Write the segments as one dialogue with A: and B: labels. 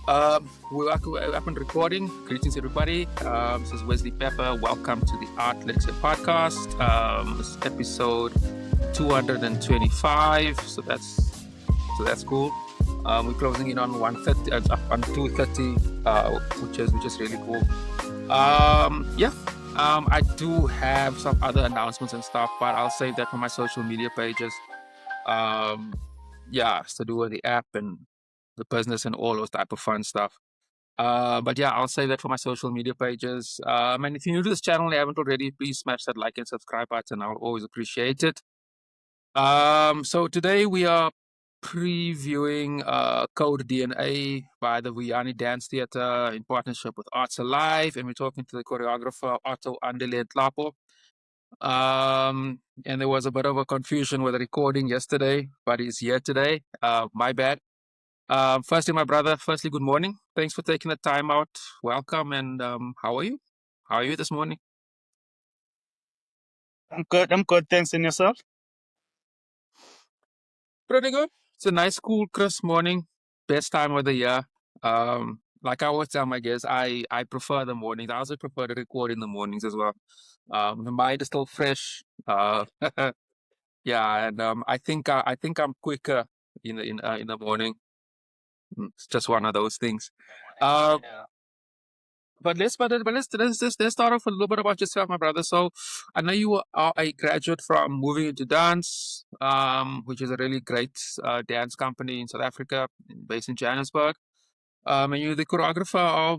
A: We're up and recording. Greetings, everybody. This is Wesley Pepper. Welcome to the Art Lexcia podcast. This is episode 225. So that's cool. We're closing in on 130, on 230, which is really cool. I do have some other announcements and stuff, but I'll save that for my social media pages. It's to do with the app and the business and all those type of fun stuff. But yeah, I'll save that for my social media pages. And if you're new to this channel and you haven't already, please smash that like and subscribe button. I'll always appreciate it. So today we are previewing Code DNA by the Vuyani Dance Theatre in partnership with Arts Alive, and we're talking to the choreographer Otto Andile Nhlapo. And there was a bit of a confusion with the recording yesterday, but he's here today. My bad. Firstly, my brother, good morning. Thanks for taking the time out. Welcome. And how are you? How are you this morning?
B: I'm good. Thanks. And yourself?
A: Pretty good. It's a nice, cool, crisp morning. Best time of the year. Like I always tell my guests, I prefer the mornings. I also prefer to record in the mornings as well. The mind is still fresh. Yeah, and I think I'm quicker in the morning. It's just one of those things.
B: Yeah.
A: Let's start off with a little bit about yourself, my brother. So, I know you are a graduate from Moving Into Dance, which is a really great dance company in South Africa, based in Johannesburg. And you're the choreographer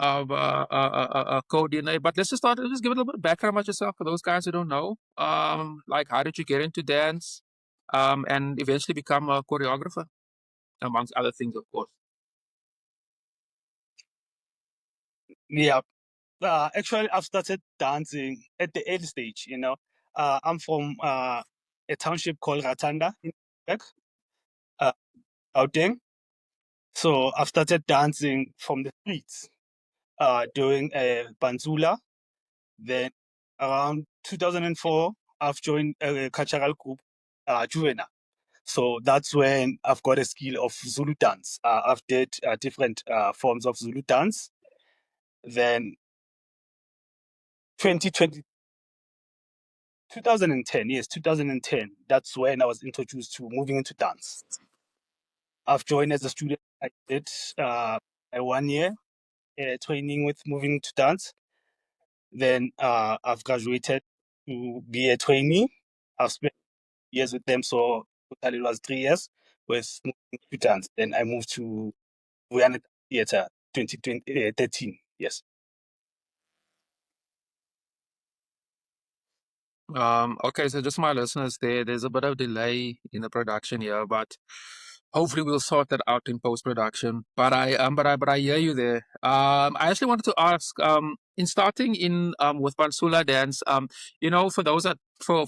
A: of Code DNA. But let's just just give a little bit of background about yourself for those guys who don't know. Like how did you get into dance, and eventually become a choreographer, amongst other things, of course.
B: Yeah. Actually, I've started dancing at the early stage. I'm from a township called Ratanda in Quebec, Gauteng. So I've started dancing from the streets, doing a Pantsula. Then around 2004, I've joined a cultural group, Juvenile. So that's when I've got a skill of Zulu dance. I've did different forms of Zulu dance. Then 2020, 2010, yes, 2010, that's when I was introduced to moving into dance. I've joined as a student. I did a 1 year training with moving to dance. Then I've graduated to be a trainee. I've spent years with them, so total it was 3 years with moving to dance. Then I moved to Vuyani Theatre 2013. Yes.
A: Okay, so just my listeners there's a bit of delay in the production here, but hopefully we'll sort that out in post-production. But I hear you there. I actually wanted to ask, in starting in with Pantsula dance, for those that for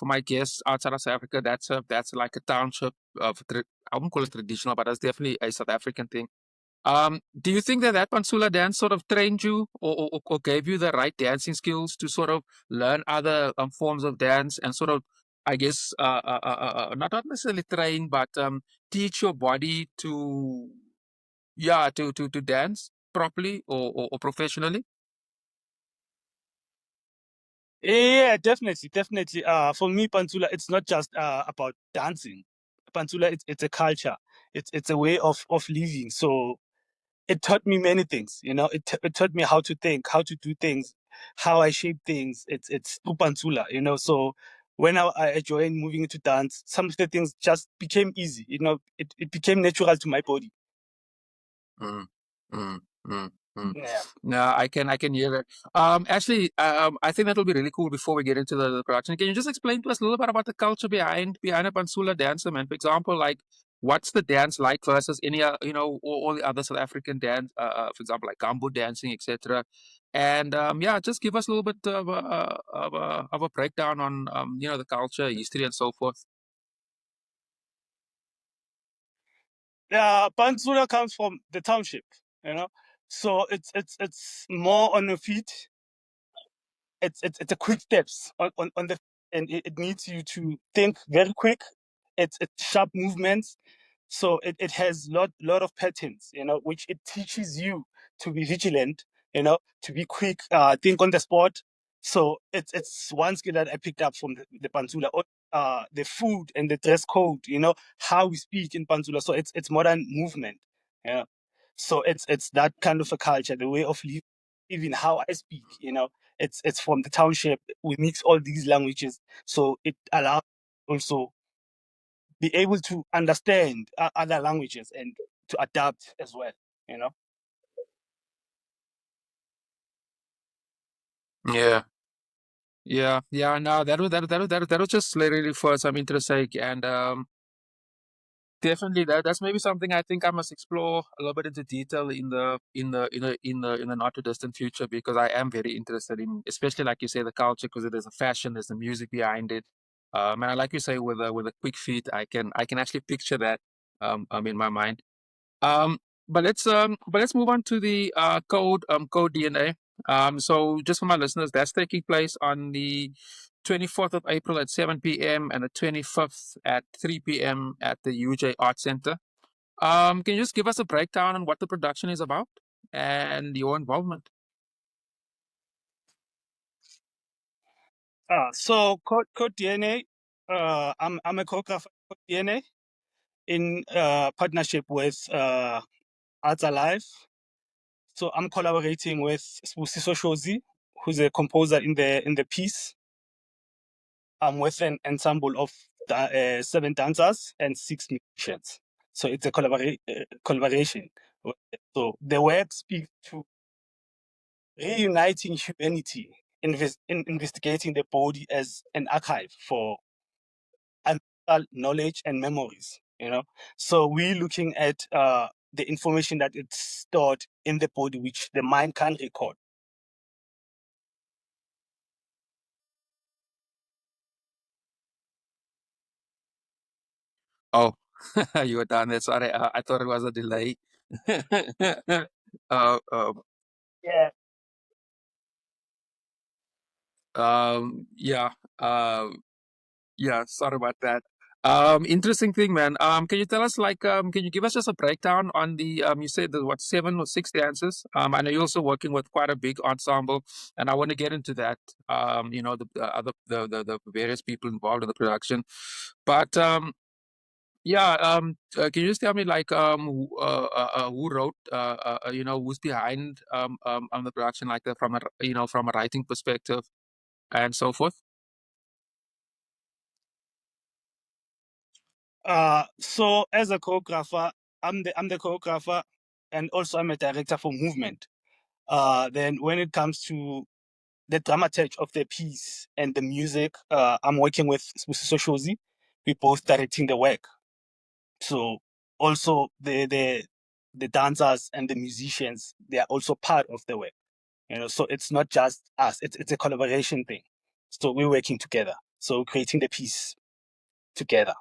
A: my guests outside of South Africa, that's like a township of I wouldn't call it traditional, but that's definitely a South African thing. Do you think that Pantsula dance sort of trained you or gave you the right dancing skills to sort of learn other forms of dance and sort of, I guess, not necessarily train, but teach your body to, yeah, to dance properly or professionally?
B: Yeah, definitely. For me, Pantsula, it's not just about dancing. Pantsula, it's a culture. It's a way of living. So it taught me many things. It taught me how to think, how to do things, how I shape things. It's through Pantsula. So when I joined moving into dance, some of the things just became easy. It became natural to my body.
A: Mm, mm, mm, mm.
B: Yeah.
A: No, I can hear it. Actually, I think that'll be really cool before we get into the production. Can you just explain to us a little bit about the culture behind a Pantsula dancer, man? For example, like what's the dance like versus any all the other South African dance, for example, like gumbo dancing, etc. And yeah, just give us a little bit of a breakdown on the culture, history, and so forth.
B: Pantsula comes from the township. So it's more on the feet. It's a quick steps on the, and it needs you to think very quick. It's sharp movements. So it has lot of patterns, which it teaches you to be vigilant, to be quick, think on the spot. So it's one skill that I picked up from the Pantsula. The food and the dress code, how we speak in Pantsula. So it's modern movement. Yeah. So it's that kind of a culture, the way of living, even how I speak, it's from the township. We mix all these languages, so it allows also be able to understand other languages and to adapt as well, you know.
A: Yeah. Yeah. No, that was just literally for some interest sake, and definitely that's maybe something I think I must explore a little bit into detail in the not too distant future, because I am very interested in, especially like you say, the culture, because there's a fashion, there's the music behind it. And I like you say, with a quick feet, I can actually picture that in my mind. Um, but let's move on to the code DNA. So just for my listeners, that's taking place on the 24th of April at 7 p.m. and the 25th at 3 p.m. at the UJ Art Center. Can you just give us a breakdown on what the production is about and your involvement?
B: So Code DNA, I'm a choreographer for Code DNA in partnership with Arts Alive. So I'm collaborating with Spusiso Shozi, who's a composer in the piece. I'm with an ensemble of 7 dancers and 6 musicians. So it's a collaboration. So the work speaks to reuniting humanity, investigating the body as an archive for ancestral knowledge and memories. So we're looking at the information that it's stored in the body, which the mind can't record.
A: Oh, you were done there. Sorry, I thought it was a delay. uh, um,
B: Yeah.
A: yeah. Um, Yeah, sorry about that. Interesting thing, man. Can you tell us, like, can you give us just a breakdown on the, you said the what, 7 or 6 dancers? I know you're also working with quite a big ensemble, and I want to get into that. The other, the various people involved in the production, but yeah. Can you just tell me, like, who wrote, who's behind, on the production, like, from a writing perspective and so forth?
B: So as a choreographer, I'm the choreographer, and also I'm a director for movement. Then when it comes to the dramaturge of the piece and the music, I'm working with Spusiso Shozi. We both directing the work. So also the dancers and the musicians, they are also part of the work. So it's not just us, it's a collaboration thing. So we're working together. So creating the piece together.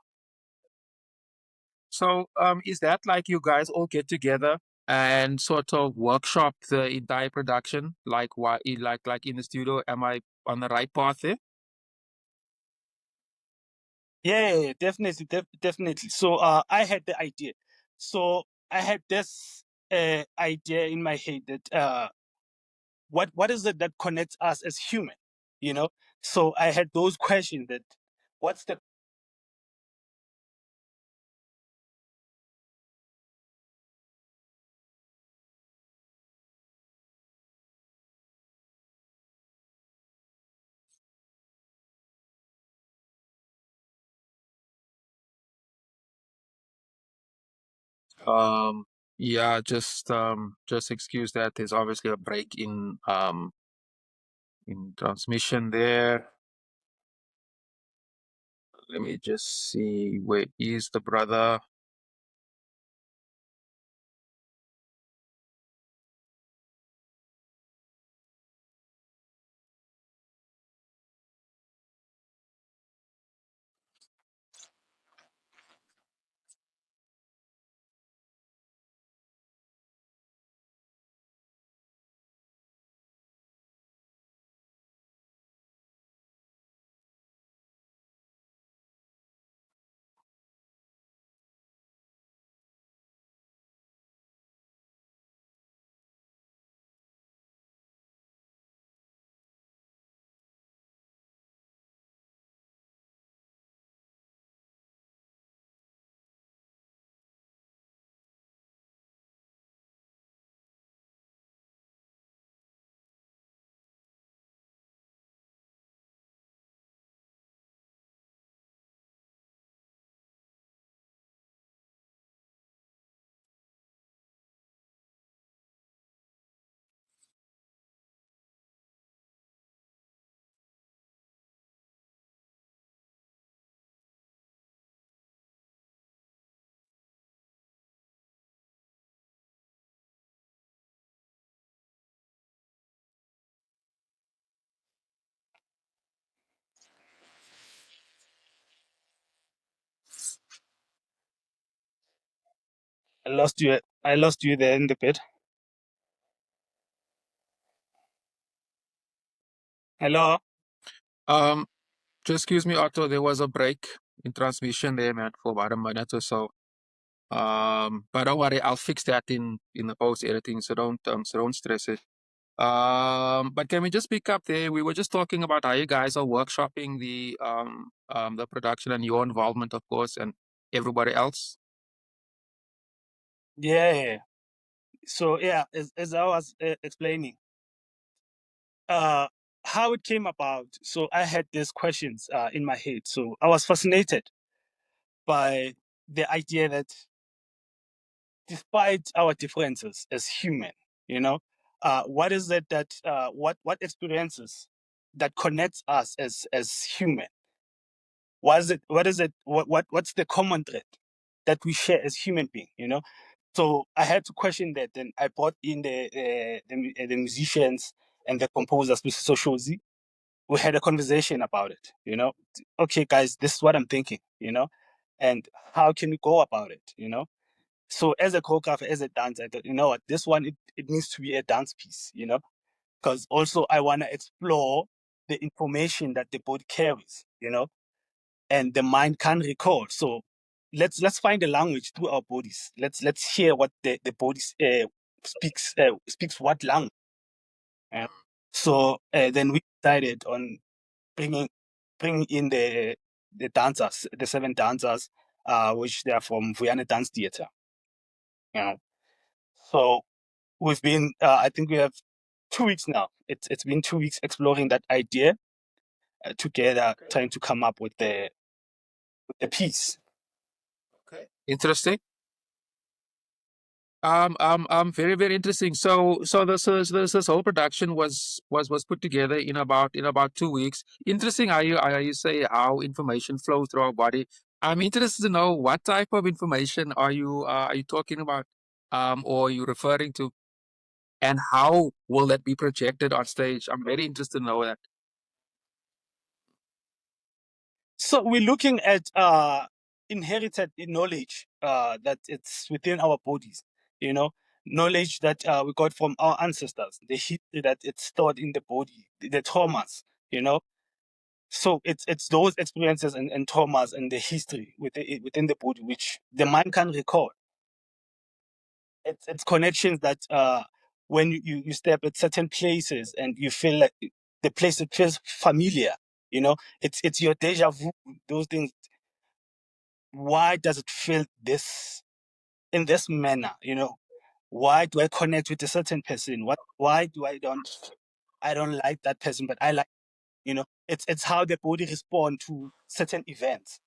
A: So, is that like you guys all get together and sort of workshop the entire production? Like, why, like in the studio? Am I on the right path there?
B: Yeah, definitely, definitely. So I had the idea. So I had this idea in my head that what is it that connects us as human? You know. So I had those questions that what's the
A: Yeah, just excuse that. There's obviously a break in transmission there. Let me just see, where is the brother?
B: I lost you. I lost you there in the bit. Hello.
A: Um, just excuse me, Otto. There was a break in transmission there, man, for about a minute or so. But don't worry, I'll fix that in the post editing. So don't stress it. But can we just pick up there? We were just talking about how you guys are workshopping the production and your involvement, of course, and everybody else.
B: Yeah. So yeah, as I was explaining, uh, how it came about. So I had these questions in my head. So I was fascinated by the idea that despite our differences as human, you know, what is it that what experiences that connects us as human? What is it? What is it? What's the common thread that we share as human being? You know. So I had to question that. Then I brought in the musicians and the composers, Mr. Soshozi. We had a conversation about it. You know. Okay, guys, this is what I'm thinking. You know, and how can we go about it? You know. So as a choreographer, as a dancer, I thought, you know what, this one it needs to be a dance piece, you know, because also I want to explore the information that the body carries, you know, and the mind can recall. So let's find a language through our bodies. Let's hear what the body speaks what language. Yeah. So then we decided on bringing bringing in the dancers, the seven dancers, which they are from Vuyani Dance Theatre. You know, so we've been I think we have 2 weeks now. It's been 2 weeks exploring that idea together, trying to come up with the piece.
A: Okay. Interesting. Very, very interesting. So this whole production was put together in about 2 weeks. Interesting how you say how information flows through our body. I'm interested to know what type of information are you talking about, or are you referring to, and how will that be projected on stage? I'm very interested to know that.
B: So we're looking at inherited knowledge that it's within our bodies, you know, knowledge that we got from our ancestors, the history that it's stored in the body, the traumas, you know. So it's those experiences and traumas and the history within the body which the mind can recall. It's connections that when you step at certain places and you feel like the place, it feels familiar, you know, it's your deja vu, those things. Why does it feel this in this manner, you know? Why do I connect with a certain person? Why do I don't like that person, but I like, you know, it's how the body respond to certain events.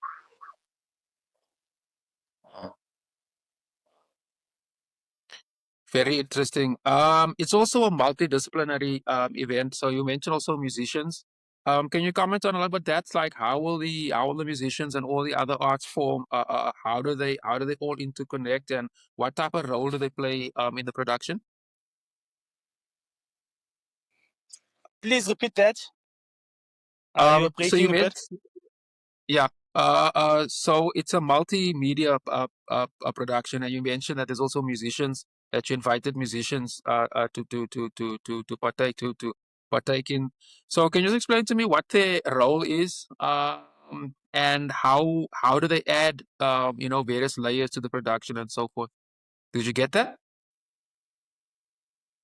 A: Very interesting. It's also a multidisciplinary event. So you mentioned also musicians. Can you comment on a little bit that's like how will the musicians and all the other arts form? How do they all interconnect, and what type of role do they play in the production?
B: Please repeat that. You were
A: So you
B: breaking a
A: meant
B: bit.
A: Yeah. So it's a multimedia production, and you mentioned that there's also musicians that you invited musicians to partake in. So can you just explain to me what their role is, and how do they add various layers to the production and so forth? Did you get that?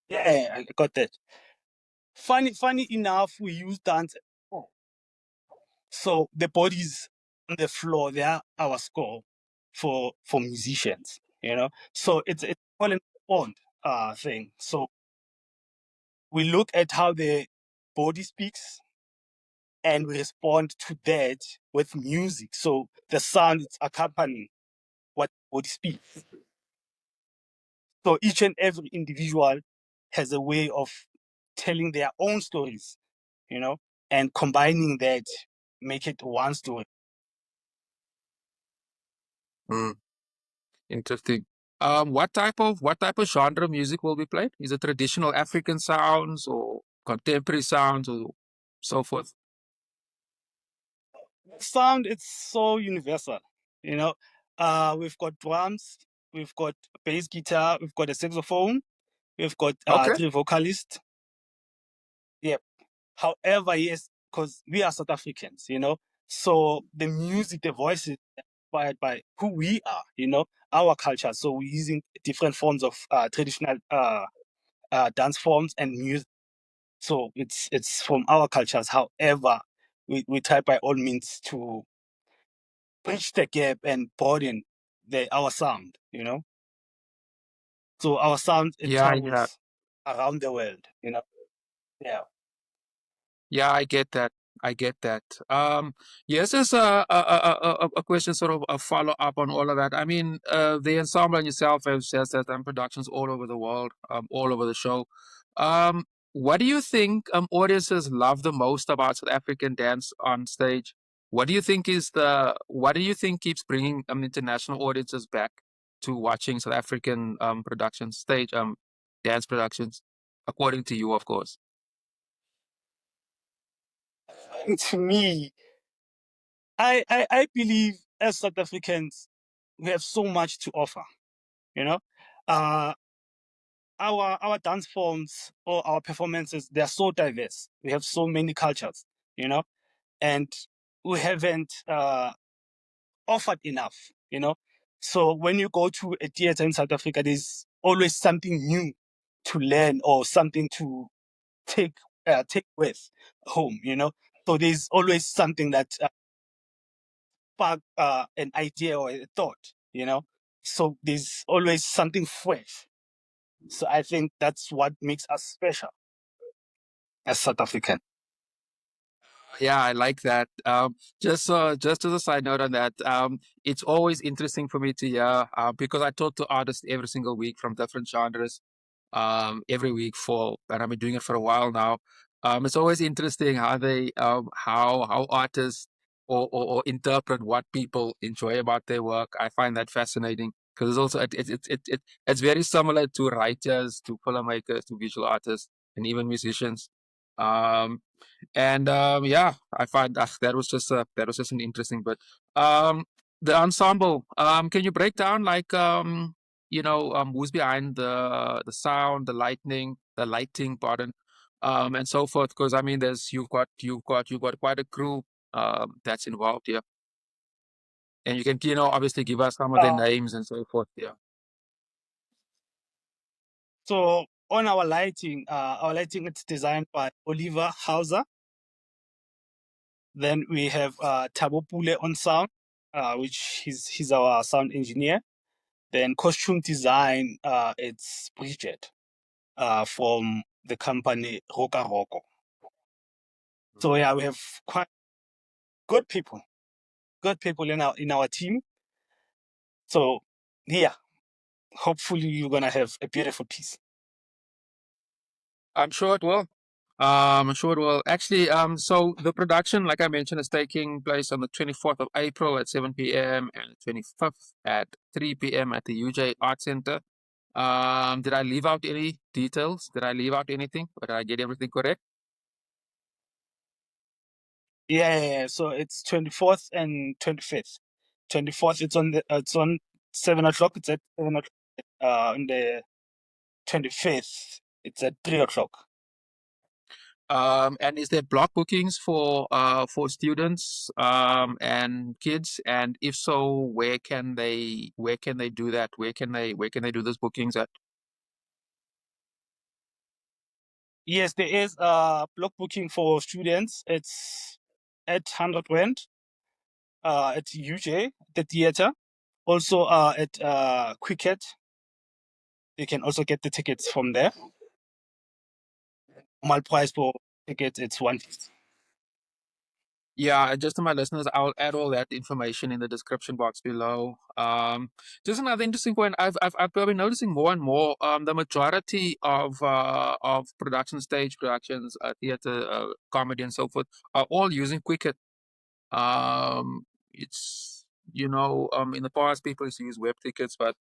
B: Yeah, I got that. Funny enough, we use dance. So the bodies on the floor, they are our score for musicians, you know. So it's all an bond thing. So we look at how the body speaks and we respond to that with music. So the sound is accompanying what the body speaks. So each and every individual has a way of telling their own stories, you know, and combining that, make it one story.
A: Mm, interesting. What type of genre of music will be played? Is it traditional African sounds or contemporary sounds or so forth?
B: Sound, it's so universal, you know. We've got drums, we've got bass guitar, we've got a saxophone, we've got
A: Okay.
B: 3 vocalists. Yep. However, yes, because we are South Africans, so the music, the voice is inspired by who we are, our culture. So we're using different forms of traditional dance forms and music. So it's from our cultures. However, we try by all means to bridge the gap and broaden our sound. So our sound, it
A: Yeah, yeah.
B: travels around the world. Yeah.
A: Yeah, I get that. I get that. Yes, there's a question, sort of a follow up on all of that. I mean, the ensemble and yourself have said that productions all over the world, all over the show. Um, what do you think audiences love the most about South African dance on stage? What do you think keeps bringing international audiences back to watching South African productions, stage dance productions, according to you, of course?
B: To me, I believe as South Africans, we have so much to offer. You know, uh, our dance forms or our performances, they are so diverse. We have so many cultures. You know, and we haven't offered enough. You know, so when you go to a theater in South Africa, there's always something new to learn or something to take take with home. So there's always something that spark an idea or a thought. So there's always something fresh. So I think that's what makes us special as South African.
A: Yeah, I like that. Just as a side note on that, it's always interesting for me to hear because I talk to artists every single week from different genres, every week and I've been doing it for a while now. It's always interesting how they how artists or interpret what people enjoy about their work. I find that fascinating because it's also it's very similar to writers, to filmmakers, to visual artists, and even musicians. Um, and yeah, I find that was just an interesting bit. Um, the ensemble. Can you break down like who's behind the sound, the lighting, pardon, and so forth? Because I mean, you've got quite a crew that's involved here, and you can obviously give us some of their
B: Uh,
A: names and so forth. Yeah.
B: so on our lighting it's designed by Oliver Hauser. Then we have Thabo Pule on sound, which he's our sound engineer. Then costume design, it's Bridget from the company Roka Roko. So yeah, we have quite good people, good people in our team. So yeah, hopefully you're gonna have a beautiful piece.
A: I'm sure it will. I'm sure it will. Actually, so the production, like I mentioned, is taking place on the 24th of April at 7 p.m. and 25th at 3 p.m. at the UJ Art Center. Did I leave out any details? Did I leave out anything? Or did I get everything correct?
B: Yeah. So it's 24th and 25th. 24th, it's on 7 o'clock. It's at 7 o'clock. On the 25th, it's at 3 o'clock.
A: And is there block bookings for students and kids? And if so, where can they do that? Where can they do those bookings at?
B: Yes, there is block booking for students. It's at 100 Rand at UJ, the theater. Also at Quicket, you can also get the tickets from there. Normal price for tickets, it's 150.
A: Yeah, just to my listeners, I'll add all that information in the description box below. Just another interesting point. I've been noticing more and more. The majority of stage productions, theater, comedy, and so forth, are all using Quicket. It's in the past people used to use web tickets, but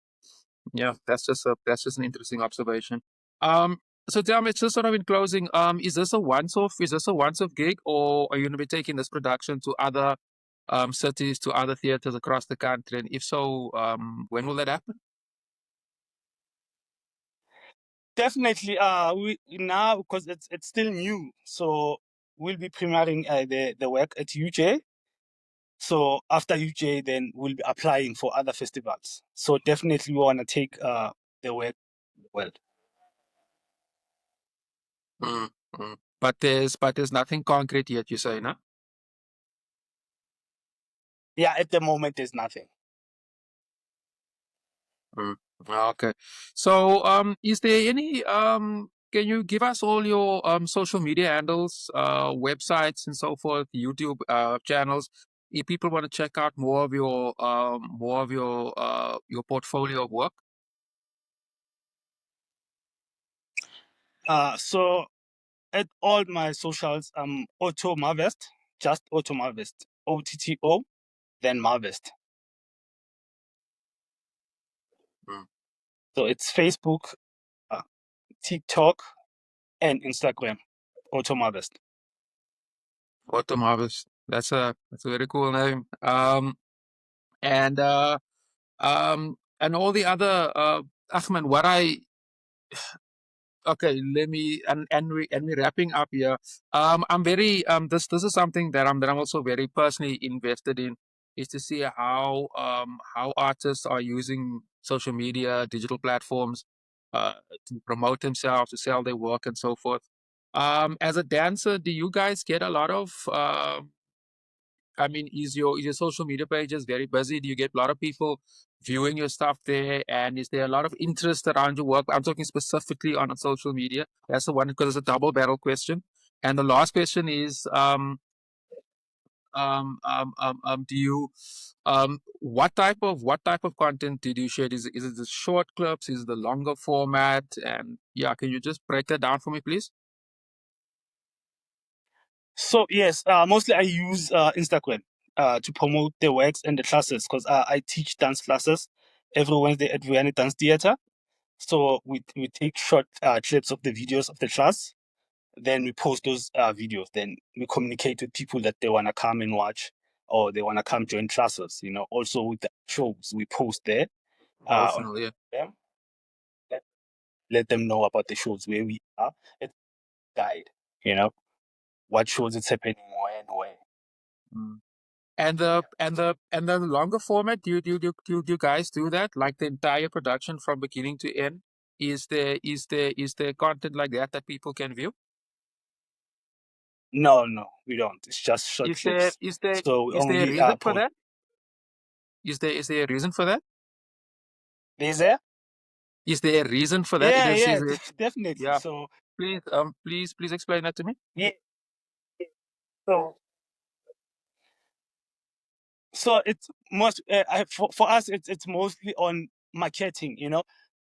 A: yeah, that's just an interesting observation. Um, so tell me, just sort of in closing, is this a once-off? Is this a once-off gig, or are you going to be taking this production to other cities, to other theaters across the country? And if so, when will that happen?
B: Definitely. We now, because it's still new, so we'll be premiering the work at UJ. So after UJ, then we'll be applying for other festivals. So definitely we want to take the work well.
A: Mm, but there's nothing concrete yet, you say, no?
B: Yeah, at the moment there's nothing.
A: Mm. Okay. So, is there any can you give us all your social media handles, websites and so forth, YouTube channels, if people want to check out more of your portfolio of work?
B: So at all my socials, Otto Marvest, just Otto Marvest, OTTO, then Marvest.
A: Mm.
B: So it's Facebook, uh, TikTok, and Instagram, Otto Marvest.
A: Autumn Harvest. That's a very cool name. And and all the other Ahmed, what I okay, let me and we wrapping up here. I'm very this is something that I'm also very personally invested in, is to see how artists are using social media, digital platforms, uh, to promote themselves, to sell their work, and so forth. As a dancer, do you guys get a lot of I mean, is your social media pages very busy? Do you get a lot of people viewing your stuff there? And is there a lot of interest around your work? I'm talking specifically on social media. That's the one because it's a double barrel question. And the last question is, do you, what type of content did you share? Is it the short clips? Is it the longer format? And yeah, can you just break that down for me, please?
B: So yes, mostly I use Instagram to promote the works and the classes, because I teach dance classes every Wednesday at Vuyani Dance Theatre. So we take short clips of the videos of the class, then we post those videos. Then we communicate with people that they wanna come and watch, or they wanna come join classes. Also with the shows we post there on
A: Promotional, yeah.
B: them. Let them know about the shows where we are. It's guide, you know, what shows it's happening where.
A: Mm. And the longer format, do you guys do that? Like the entire production from beginning to end? Is there content like that people can view?
B: No, no, we don't. It's just short
A: Is there
B: clips.
A: is there
B: So we
A: is there a
B: only
A: reason for
B: post.
A: that? Is there a reason for that?
B: Is there?
A: Is there a reason for that?
B: Yeah, yeah,
A: Is it
B: definitely.
A: yeah.
B: So
A: Please explain that to me.
B: yeah, so it's most for us it's mostly on marketing.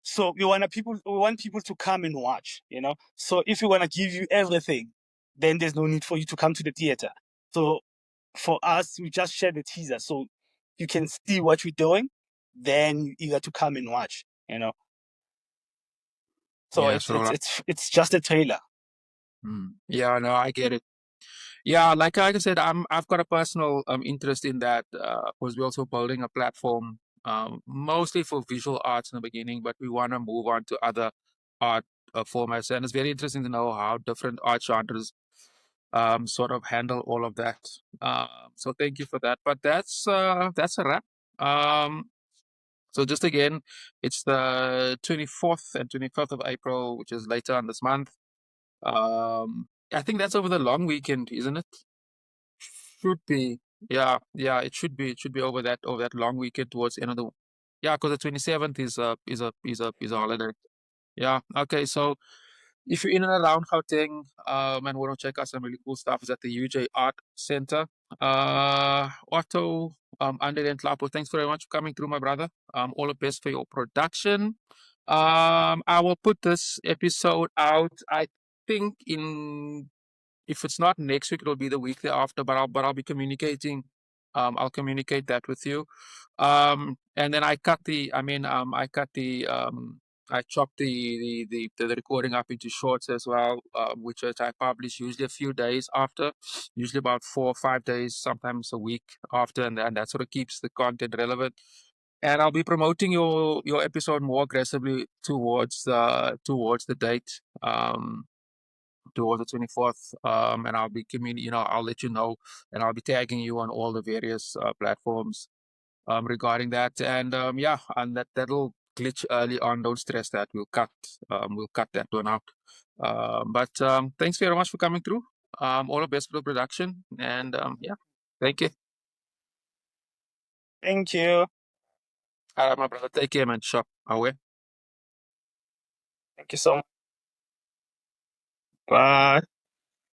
B: So we want people to come and watch. So if we want to give you everything, then there's no need for you to come to the theater. So for us, we just share the teaser so you can see what we're doing. Then you eager to come and watch. So
A: Yeah,
B: it's
A: so
B: it's it's it's just a trailer.
A: yeah, no, I get it. Yeah, like I said, I've got a personal interest in that because we're also building a platform mostly for visual arts in the beginning, but we want to move on to other art formats, and it's very interesting to know how different art genres sort of handle all of that. So thank you for that. But that's a wrap. So just again, it's the 24th and 25th of April, which is later on this month. I think that's over the long weekend, isn't it? Should be. Yeah, yeah, it should be. It should be over that long weekend towards the end of the. Yeah, because the 27th is a holiday. Yeah. Okay. So if you're in and around Gauteng, and want to check out some really cool stuff, is at the UJ Art Center. Otto, Andile Nhlapo, thanks very much for coming through, my brother. All the best for your production. I will put this episode out. I think in if it's not next week, it'll be the week thereafter. But I'll be communicating. I'll communicate that with you. And then I chopped the recording up into shorts as well, which I publish usually a few days after, usually about 4 or 5 days, sometimes a week after, and that sort of keeps the content relevant. and I'll be promoting your episode more aggressively towards the date, towards the 24th. And I'll be I'll let you know, and I'll be tagging you on all the various platforms regarding that. And yeah, and that'll glitch early on. Don't stress that. We'll cut that one out. But thanks very much for coming through. All the best for the production, and yeah, thank you.
B: Thank you.
A: All right, my brother. Take care, man. Sure. Away.
B: Thank you so much. Bye.